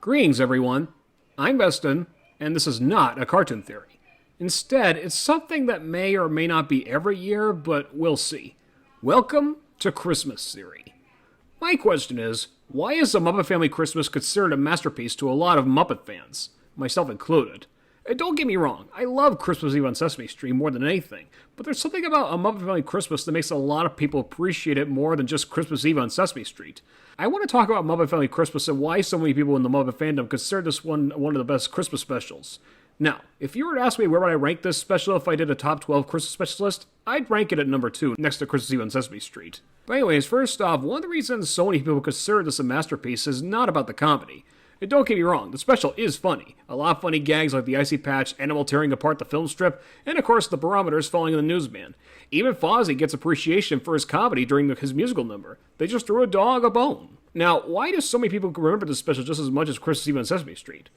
Greetings, everyone. I'm Beston, and this is not a cartoon theory. Instead, it's something that may or may not be every year, but we'll see. Welcome to Christmas Theory. My question is, why is The Muppet Family Christmas considered a masterpiece to a lot of Muppet fans, myself included? And don't get me wrong, I love Christmas Eve on Sesame Street more than anything, but there's something about A Muppet Family Christmas that makes a lot of people appreciate it more than just Christmas Eve on Sesame Street. I want to talk about Muppet Family Christmas and why so many people in the Muppet fandom consider this one of the best Christmas specials. Now, if you were to ask me where would I rank this special if I did a top 12 Christmas special list, I'd rank it at number 2, next to Christmas Eve on Sesame Street. But anyways, first off, one of the reasons so many people consider this a masterpiece is not about the comedy. And don't get me wrong, the special is funny. A lot of funny gags like the icy patch, animal tearing apart the film strip, and of course the barometers falling on the newsman. Even Fozzie gets appreciation for his comedy during his musical number. They just threw a dog a bone. Now, why do so many people remember this special just as much as Christmas Eve on Sesame Street?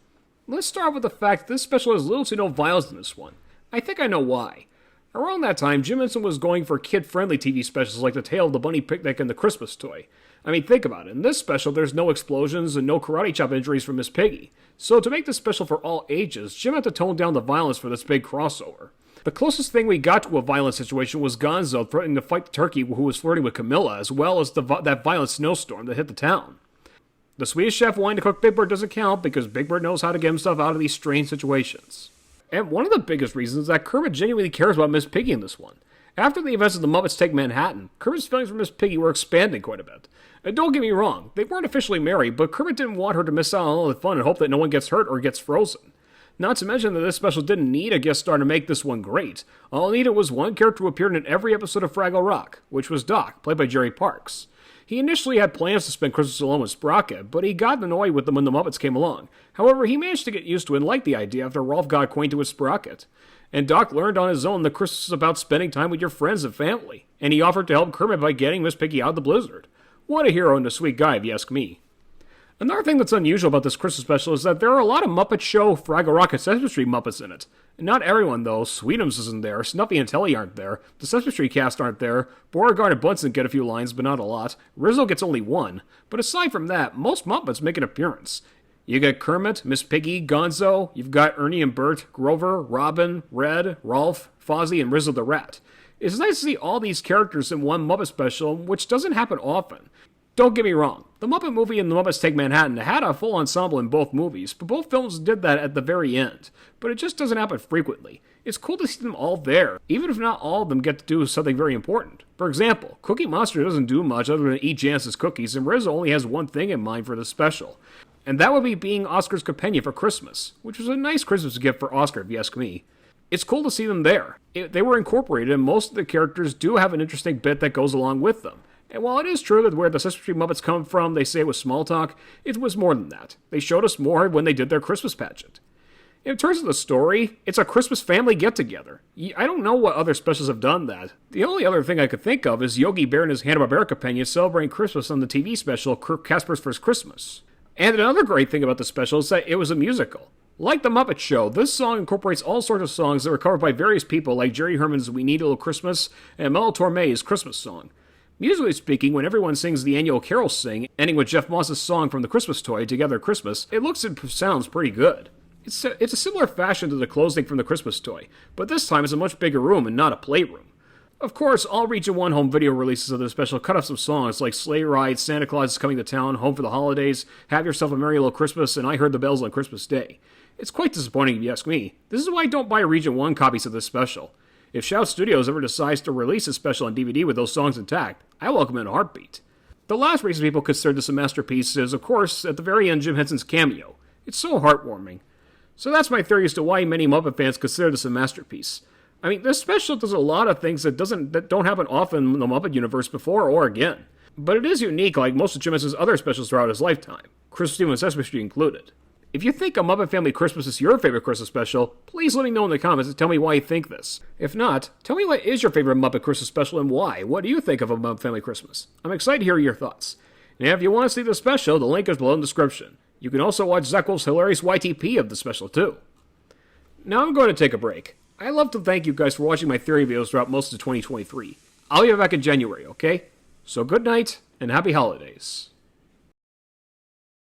Let's start with the fact that this special has little to no violence in this one. I think I know why. Around that time, Jim Henson was going for kid-friendly TV specials like The Tale of the Bunny Picnic and The Christmas Toy. I mean, think about it. In this special, there's no explosions and no karate chop injuries for Miss Piggy. So to make this special for all ages, Jim had to tone down the violence for this big crossover. The closest thing we got to a violent situation was Gonzo threatening to fight the turkey who was flirting with Camilla, as well as that violent snowstorm that hit the town. The Swedish chef wanting to cook Big Bird doesn't count because Big Bird knows how to get himself out of these strange situations. And one of the biggest reasons is that Kermit genuinely cares about Miss Piggy in this one. After the events of the Muppets Take Manhattan, Kermit's feelings for Miss Piggy were expanding quite a bit. And don't get me wrong, they weren't officially married, but Kermit didn't want her to miss out on all the fun and hope that no one gets hurt or gets frozen. Not to mention that this special didn't need a guest star to make this one great. All it needed was one character who appeared in every episode of Fraggle Rock, which was Doc, played by Jerry Parks. He initially had plans to spend Christmas alone with Sprocket, but he got annoyed with them when the Muppets came along. However, he managed to get used to it and liked the idea after Rolf got acquainted with Sprocket. And Doc learned on his own that Christmas is about spending time with your friends and family, and he offered to help Kermit by getting Miss Piggy out of the blizzard. What a hero and a sweet guy, if you ask me. Another thing that's unusual about this Christmas special is that there are a lot of Muppet Show, Fraggle Rock, and Sesame Street Muppets in it. Not everyone, though. Sweetums isn't there, Snuffy and Telly aren't there, the Sesame Street cast aren't there, Beauregard and Bunsen get a few lines, but not a lot, Rizzo gets only one, but aside from that, most Muppets make an appearance. You get Kermit, Miss Piggy, Gonzo, you've got Ernie and Bert, Grover, Robin, Red, Rolf, Fozzie, and Rizzo the Rat. It's nice to see all these characters in one Muppet special, which doesn't happen often. Don't get me wrong, the Muppet movie and the Muppets Take Manhattan had a full ensemble in both movies, but both films did that at the very end. But it just doesn't happen frequently. It's cool to see them all there, even if not all of them get to do something very important. For example, Cookie Monster doesn't do much other than eat Janice's cookies, and Rizzo only has one thing in mind for this special. And that would be being Oscar's companion for Christmas, which was a nice Christmas gift for Oscar if you ask me. It's cool to see them there. They were incorporated, and most of the characters do have an interesting bit that goes along with them. And while it is true that where the Sesame Street Muppets come from, they say it was small talk, it was more than that. They showed us more when they did their Christmas pageant. In terms of the story, it's a Christmas family get-together. I don't know what other specials have done that. The only other thing I could think of is Yogi Bear and his Hanna-Barbera companions celebrating Christmas on the TV special Casper's First Christmas. And another great thing about the special is that it was a musical. Like The Muppet Show, this song incorporates all sorts of songs that were covered by various people like Jerry Herman's We Need a Little Christmas and Mel Torme's Christmas Song. Musically speaking, when everyone sings the annual carol sing, ending with Jeff Moss's song from The Christmas Toy, Together Christmas, it looks and sounds pretty good. It's a similar fashion to the closing from The Christmas Toy, but this time it's a much bigger room and not a playroom. Of course, all Region 1 home video releases of the special cut off some songs like Sleigh Ride, Santa Claus is Coming to Town, Home for the Holidays, Have Yourself a Merry Little Christmas, and I Heard the Bells on Christmas Day. It's quite disappointing if you ask me. This is why I don't buy Region 1 copies of this special. If Shout Studios ever decides to release a special on DVD with those songs intact, I welcome it in a heartbeat. The last reason people consider this a masterpiece is, of course, at the very end, Jim Henson's cameo. It's so heartwarming. So that's my theory as to why many Muppet fans consider this a masterpiece. I mean, this special does a lot of things that don't happen often in the Muppet universe before or again. But it is unique like most of Jim Henson's other specials throughout his lifetime, Christmas Eve and Sesame Street included. If you think A Muppet Family Christmas is your favorite Christmas special, please let me know in the comments and tell me why you think this. If not, tell me what is your favorite Muppet Christmas special and why. What do you think of A Muppet Family Christmas? I'm excited to hear your thoughts. And if you want to see the special, the link is below in the description. You can also watch Zach Wolf's hilarious YTP of the special too. Now I'm going to take a break. I'd love to thank you guys for watching my theory videos throughout most of 2023. I'll be back in January, okay? So good night, and happy holidays.